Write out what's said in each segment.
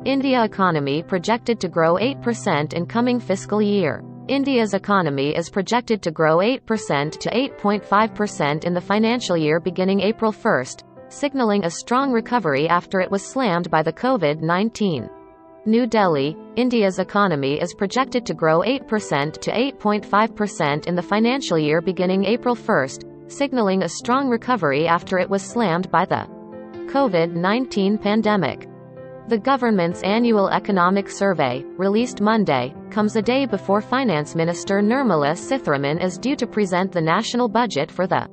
India economy projected to grow 8% in coming fiscal year. India's economy is projected to grow 8% to 8.5% in the financial year beginning April 1, signaling a strong recovery after it was slammed by the COVID-19. New Delhi, India's economy is projected to grow 8% to 8.5% in the financial year beginning April 1, signaling a strong recovery after it was slammed by the COVID-19 pandemic. The government's annual economic survey, released Monday, comes a day before Finance Minister Nirmala Sitharaman is due to present the national budget for the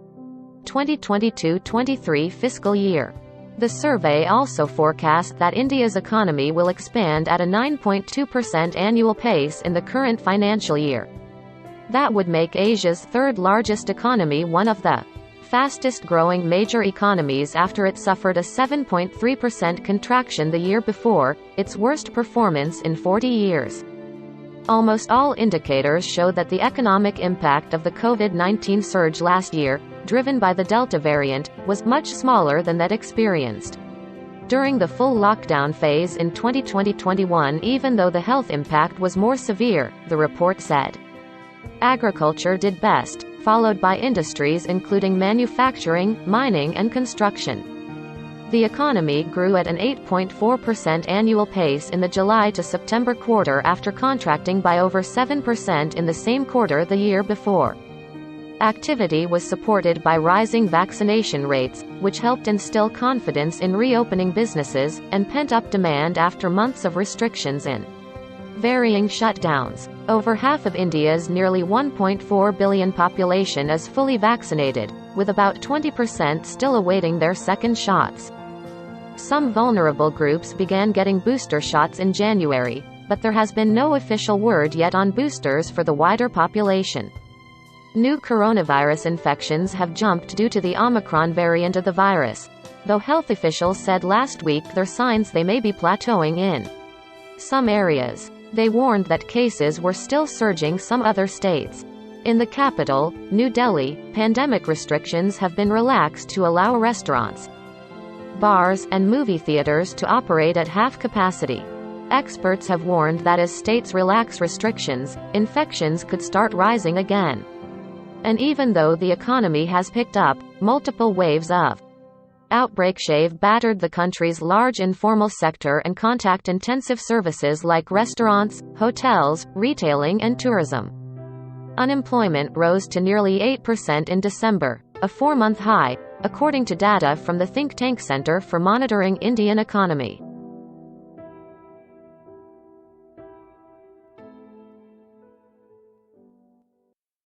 2022-23 fiscal year. The survey also forecasts that India's economy will expand at a 9.2% annual pace in the current financial year. That would make Asia's third largest economy one of the fastest-growing major economies after it suffered a 7.3% contraction the year before, its worst performance in 40 years. Almost all indicators show that the economic impact of the COVID-19 surge last year, driven by the Delta variant, was much smaller than that experienced during the full lockdown phase in 2020-21, even though the health impact was more severe, the report said. Agriculture did best, followed by industries including manufacturing, mining and construction. The economy grew at an 8.4% annual pace in the July to September quarter after contracting by over 7% in the same quarter the year before. Activity was supported by rising vaccination rates, which helped instill confidence in reopening businesses, and pent-up demand after months of restrictions and varying shutdowns. Over half of India's nearly 1.4 billion population is fully vaccinated, with about 20% still awaiting their second shots. Some vulnerable groups began getting booster shots in January, but there has been no official word yet on boosters for the wider population. New coronavirus infections have jumped due to the Omicron variant of the virus, though health officials said last week there are signs they may be plateauing in some areas. They warned that cases were still surging some other states. In the capital, New Delhi, pandemic restrictions have been relaxed to allow restaurants, bars, and movie theaters to operate at half capacity. Experts have warned that as states relax restrictions, infections could start rising again. And even though the economy has picked up, multiple waves of outbreaks have battered the country's large informal sector and contact-intensive services like restaurants, hotels, retailing and tourism. Unemployment rose to nearly 8% in December, a 4-month high, according to data from the think tank Center for Monitoring Indian Economy.